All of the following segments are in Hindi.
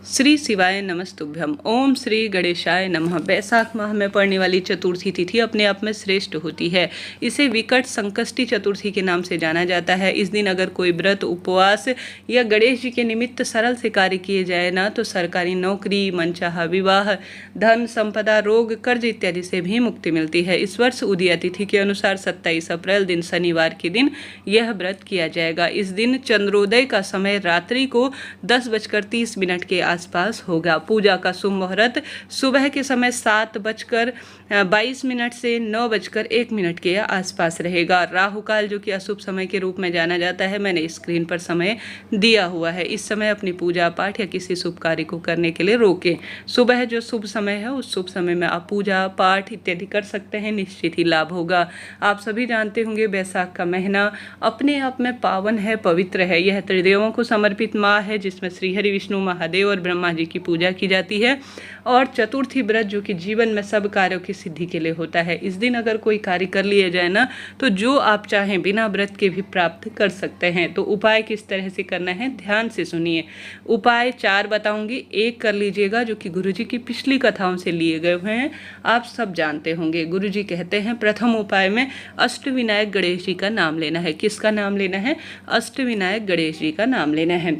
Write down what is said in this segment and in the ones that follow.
श्री शिवाय नमस्तुभ्यम। ओम श्री गणेशाय नमः। वैशाख माह में पड़ने वाली चतुर्थी तिथि अपने आप में श्रेष्ठ होती है। इसे विकट संकष्टी चतुर्थी के नाम से जाना जाता है। इस दिन अगर कोई व्रत, उपवास या गणेश जी के निमित्त सरल से कार्य किए जाए ना तो सरकारी नौकरी, मनचाहा विवाह, धन संपदा, रोग, कर्ज इत्यादि से भी मुक्ति मिलती है। इस वर्ष उदया तिथि के अनुसार 27 अप्रैल दिन शनिवार के दिन यह व्रत किया जाएगा। इस दिन चंद्रोदय का समय रात्रि को 10:30 के आसपास होगा। पूजा का शुभ मुहूर्त सुबह के समय 7:22 से 9:01 के आसपास रहेगा। राहु काल जो कि अशुभ समय के रूप में जाना जाता है, मैंने स्क्रीन पर समय दिया हुआ है। इस समय अपनी पूजा पाठ या किसी शुभ कार्य को करने के लिए रोकें। सुबह जो शुभ समय है उस शुभ समय में आप पूजा पाठ इत्यादि कर सकते हैं, निश्चित ही लाभ होगा। आप सभी जानते होंगे वैशाख का महीना अपने आप में पावन है, पवित्र है। यह त्रिदेवों को समर्पित माह है जिसमें श्री हरि, विष्णु, महादेव और ब्रह्मा जी की पूजा की जाती है। और चतुर्थी व्रत जो कि जीवन में सब कार्यों की सिद्धि के लिए होता है। इस दिन अगर कोई कार्य कर लिया जाए ना तो जो आप चाहें बिना व्रत के भी प्राप्त कर सकते हैं। तो उपाय किस तरह से करना है ध्यान से सुनिए। उपाय 4 बताऊंगी, एक कर लीजिएगा जो कि गुरुजी की पिछली कथाओं से लिए गए हुए हैं, आप सब जानते होंगे। गुरुजी कहते हैं प्रथम उपाय में अष्टविनायक गणेश जी का नाम लेना है। किसका नाम लेना है? अष्टविनायक गणेश जी का नाम लेना है।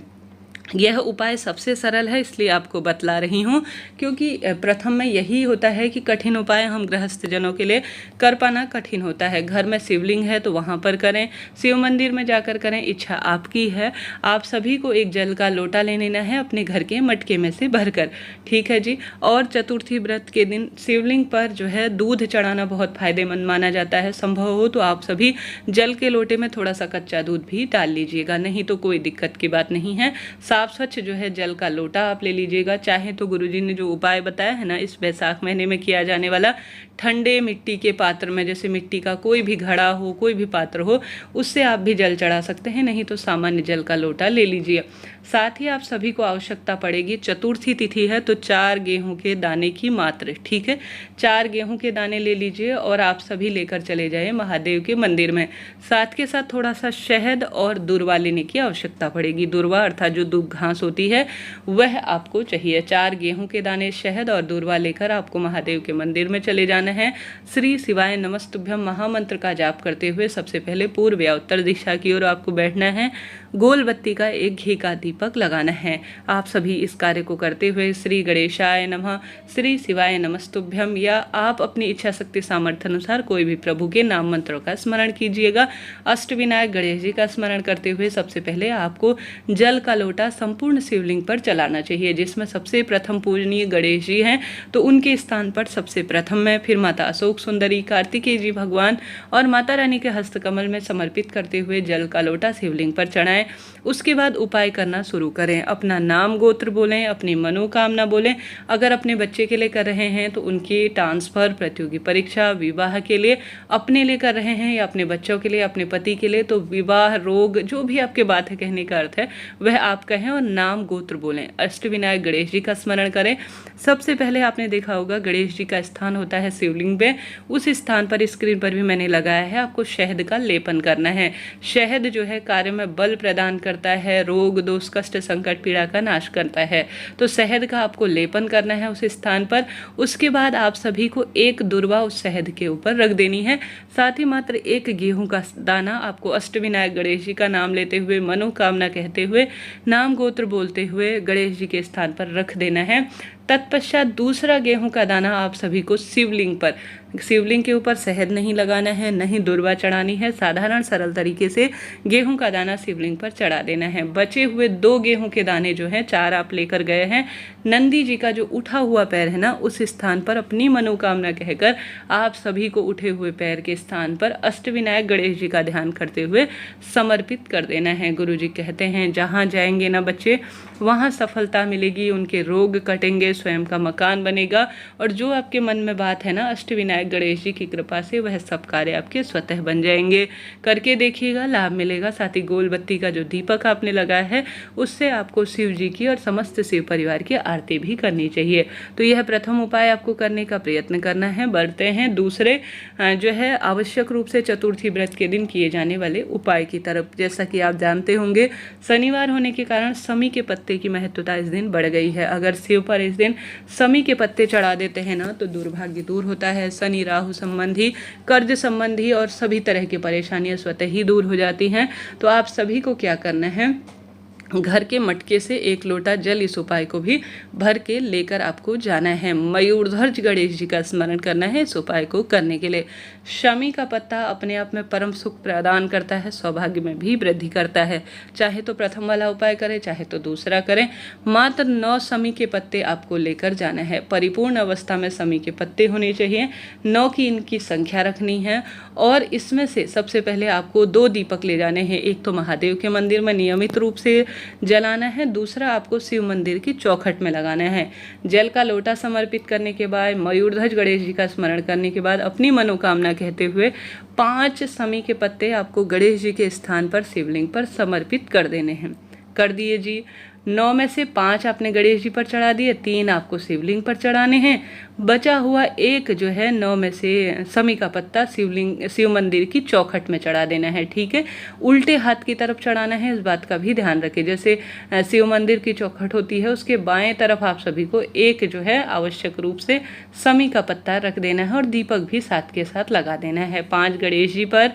यह उपाय सबसे सरल है इसलिए आपको बतला रही हूँ, क्योंकि प्रथम में यही होता है कि कठिन उपाय हम गृहस्थ जनों के लिए कर पाना कठिन होता है। घर में शिवलिंग है तो वहाँ पर करें, शिव मंदिर में जाकर करें, इच्छा आपकी है। आप सभी को एक जल का लोटा ले लेना है अपने घर के मटके में से भरकर, ठीक है जी। और चतुर्थी व्रत के दिन शिवलिंग पर जो है दूध चढ़ाना बहुत फायदेमंद माना जाता है। संभव हो तो आप सभी जल के लोटे में थोड़ा सा कच्चा दूध भी डाल लीजिएगा, नहीं तो कोई दिक्कत की बात नहीं है। साफ स्वच्छ जो है जल का लोटा आप ले लीजिएगा। चाहे तो गुरुजी ने जो उपाय बताया है ना इस वैशाख महीने में किया जाने वाला, ठंडे मिट्टी के पात्र में, जैसे मिट्टी का कोई भी घड़ा हो, कोई भी पात्र हो, उससे आप भी जल चढ़ा सकते हैं, नहीं तो सामान्य जल का लोटा ले लीजिए। साथ ही आप सभी को आवश्यकता पड़ेगी, चतुर्थी तिथि है तो 4 गेहूं के दाने की मात्र, ठीक है, 4 गेहूं के दाने ले लीजिए और आप सभी लेकर चले जाइए महादेव के मंदिर में। साथ के साथ थोड़ा सा शहद और दूर्वा लेने की आवश्यकता पड़ेगी। दूर्वा अर्थात जो दूब घास होती है वह आपको चाहिए। 4 गेहूं के दाने, शहद और दूर्वा लेकर आपको महादेव के मंदिर में चले जाना है। श्री शिवाय नमस्तुभ्यम महामंत्र का जाप करते हुए सबसे पहले पूर्व या उत्तर दिशा की ओर आपको बैठना है। गोल बत्ती का एक घी का दीपक लगाना है। आप सभी इस कार्य को करते हुए श्री गणेशाय नमः, श्री शिवाय नमस्तुभ्यम या आप अपनी इच्छा शक्ति सामर्थ्य अनुसार कोई भी प्रभु के नाम मंत्रों का स्मरण कीजिएगा। अष्टविनायक गणेश जी का स्मरण करते हुए सबसे पहले आपको जल का लोटा संपूर्ण शिवलिंग पर चलाना चाहिए, जिसमें सबसे प्रथम पूजनीय गणेश जी हैं तो उनके स्थान पर सबसे प्रथम में, फिर माता अशोक सुंदरी, कार्तिकेय जी भगवान और माता रानी के हस्तकमल में समर्पित करते हुए जल का लोटा शिवलिंग पर चढ़ाएं। उसके बाद उपाय करना शुरू करें। अपना नाम गोत्र बोलें, अपनी मनोकामना बोलें। अगर अपने बच्चे के लिए कर रहे हैं तो उनकी ट्रांसफर, प्रतियोगी परीक्षा, विवाह के लिए अपने लिए कर रहे हैं या अपने बच्चों के लिए, अपने पति के लिए, तो विवाह, रोग, जो भी आपके बात है कहने का अर्थ है वह आप कहें और नाम गोत्र बोलें। अष्टविनायक गणेश जी का स्मरण करें। सबसे पहले आपने देखा होगा गणेश जी का स्थान होता है शिवलिंग पे। उस स्थान पर स्क्रीन पर भी मैंने लगाया है, आपको शहद का लेपन करना है। शहद जो है कार्य में बल प्रदान करता है, रोग, दोष, कष्ट, संकट, पीड़ा का नाश करता है। तो शहद का आपको लेपन करना है उस स्थान पर। उसके बाद आप सभी को एक दूर्वा उस शहद के ऊपर रख देनी है। साथ ही मात्र एक गेहूं का दाना आपको अष्टविनायक गणेश जी का नाम लेते हुए, मनोकामना कहते हुए, नाम गोत्र बोलते हुए गणेश जी के स्थान पर रख देना है। तत्पश्चात दूसरा गेहूं का दाना आप सभी को शिवलिंग पर, शिवलिंग के ऊपर शहद नहीं लगाना है, नहीं दूर्वा चढ़ानी है, साधारण सरल तरीके से गेहूं का दाना शिवलिंग पर चढ़ा देना है। बचे हुए 2 गेहूं के दाने जो हैं 4 आप लेकर गए हैं, नंदी जी का जो उठा हुआ पैर है ना उस स्थान पर अपनी मनोकामना कहकर आप सभी को उठे हुए पैर के स्थान पर अष्टविनायक गणेश जी का ध्यान करते हुए समर्पित कर देना है। गुरु जी कहते हैं जहाँ जाएंगे ना बच्चे वहाँ सफलता मिलेगी, उनके रोग कटेंगे, स्वयं का मकान बनेगा और जो आपके मन में बात है ना अष्टविनायक गणेश जी की कृपा से वह सब कार्य आपके स्वतः बन जाएंगे। करके देखिएगा, लाभ मिलेगा। साथ ही गोल बत्ती का जो दीपक आपने लगाया है उससे आपको शिव जी की और समस्त शिव परिवार की आरती भी करनी चाहिए। तो यह प्रथम उपाय आपको करने का प्रयत्न करना है। बढ़ते हैं दूसरे जो है आवश्यक रूप से चतुर्थी व्रत के दिन किए जाने वाले उपाय की तरफ। जैसा कि आप जानते होंगे शनिवार होने के कारण समी के पत्ते पत्ते की महत्वता इस दिन बढ़ गई है। अगर शिव पर इस दिन समी के पत्ते चढ़ा देते हैं ना तो दुर्भाग्य दूर होता है। शनि राहु संबंधी, कर्ज संबंधी और सभी तरह की परेशानियां स्वतः ही दूर हो जाती हैं। तो आप सभी को क्या करना है, घर के मटके से 1 लोटा जल इस उपाय को भी भर के लेकर आपको जाना है। मयूरध्वज गणेश जी का स्मरण करना है इस उपाय को करने के लिए। शमी का पत्ता अपने आप में परम सुख प्रदान करता है, सौभाग्य में भी वृद्धि करता है। चाहे तो प्रथम वाला उपाय करें, चाहे तो दूसरा करें। मात्र 9 शमी के पत्ते आपको लेकर जाना है। परिपूर्ण अवस्था में शमी के पत्ते होने चाहिए, 9 की इनकी संख्या रखनी है। और इसमें से सबसे पहले आपको 2 दीपक ले जाने हैं। एक तो महादेव के मंदिर में नियमित रूप से जलाना है, दूसरा आपको शिव मंदिर की चौखट में लगाना है। जल का लोटा समर्पित करने के बाद, मयूरध्वज गणेश जी का स्मरण करने के बाद अपनी मनोकामना कहते हुए 5 शमी के पत्ते आपको गणेश जी के स्थान पर शिवलिंग पर समर्पित कर देने हैं। कर दिए जी। 9 में से 5 आपने गणेश जी पर चढ़ा दिए, 3 आपको शिवलिंग पर चढ़ाने हैं। बचा हुआ 1 जो है 9 में से शमी का पत्ता शिव मंदिर की चौखट में चढ़ा देना है। ठीक है, उल्टे हाथ की तरफ चढ़ाना है, इस बात का भी ध्यान रखें। जैसे शिव मंदिर की चौखट होती है उसके बाएं तरफ आप सभी को 1 जो है आवश्यक रूप से शमी का पत्ता रख देना है और दीपक भी साथ के साथ लगा देना है। 5 गणेश जी पर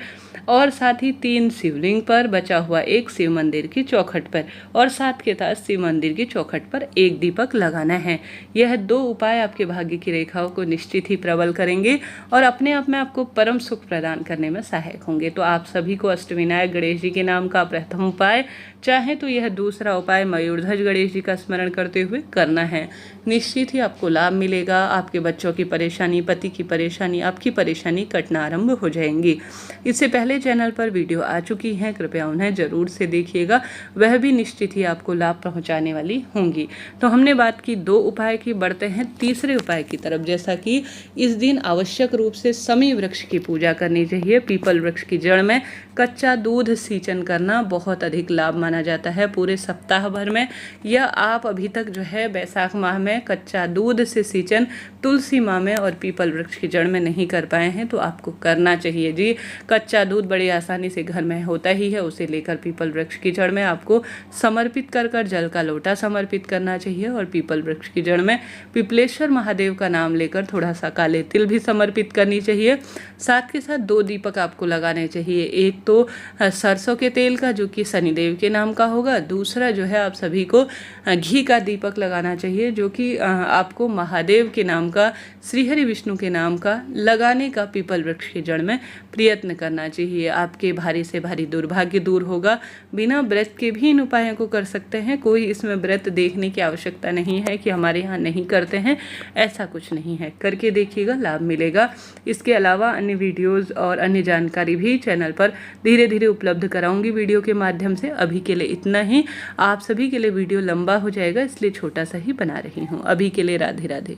और साथ ही 3 शिवलिंग पर, बचा हुआ 1 शिव मंदिर की चौखट पर और साथ के साथ शिव मंदिर की चौखट पर 1 दीपक लगाना है। यह 2 उपाय आपके भाग्य की रेखाओं को निश्चित ही प्रबल करेंगे और अपने आप में आपको परम सुख प्रदान करने में सहायक होंगे। तो आप सभी को अष्टविनायक गणेश जी के नाम का प्रथम उपाय, चाहे तो यह दूसरा उपाय मयूरध्वज गणेश जी का स्मरण करते हुए करना है। निश्चित ही आपको लाभ मिलेगा। आपके बच्चों की परेशानी, पति की परेशानी, आपकी परेशानी कटना आरंभ हो जाएंगी। इससे पहले चैनल पर वीडियो आ चुकी हैं, कृपया उन्हें जरूर से देखिएगा, वह भी निश्चित ही आपको लाभ पहुंचाने वाली होंगी। तो हमने बात की 2 उपाय की, बढ़ते हैं तीसरे उपाय की तरफ। जैसा कि इस दिन आवश्यक रूप से शमी वृक्ष की पूजा करनी चाहिए। पीपल वृक्ष की जड़ में कच्चा दूध सिंचन करना बहुत अधिक लाभ माना जाता है पूरे सप्ताह भर में। या आप अभी तक जो है वैशाख माह में कच्चा दूध से सिंचन तुलसी माह में और पीपल वृक्ष की जड़ में नहीं कर पाए हैं तो आपको करना चाहिए जी। कच्चा दूध बड़ी आसानी से घर में होता ही है, उसे लेकर पीपल वृक्ष की जड़ में आपको समर्पित कर जल का लोटा समर्पित करना चाहिए और पीपल वृक्ष की जड़ में पिपलेश्वर महादेव का नाम लेकर थोड़ा सा काले तिल भी समर्पित करनी चाहिए। साथ के साथ 2 दीपक आपको लगाने चाहिए। एक तो सरसों के तेल का जो कि शनिदेव के नाम का होगा, दूसरा जो है आप सभी को घी का दीपक लगाना चाहिए जो कि आपको महादेव के नाम का, श्री हरि विष्णु के नाम का लगाने का पीपल वृक्ष की जड़ में प्रयत्न करना चाहिए। आपके भारी से भारी दुर्भाग्य दूर होगा। बिना व्रत के भी इन उपायों को कर सकते हैं, कोई इसमें व्रत देखने की आवश्यकता नहीं है कि हमारे यहाँ नहीं करते हैं, ऐसा कुछ नहीं है। करके देखिएगा, लाभ मिलेगा। इसके अलावा अन्य वीडियोस और अन्य जानकारी भी चैनल पर धीरे धीरे उपलब्ध कराऊंगी वीडियो के माध्यम से। अभी के लिए इतना ही। आप सभी के लिए वीडियो लंबा हो जाएगा इसलिए छोटा सा ही बना रही हूँ। अभी के लिए राधे राधे।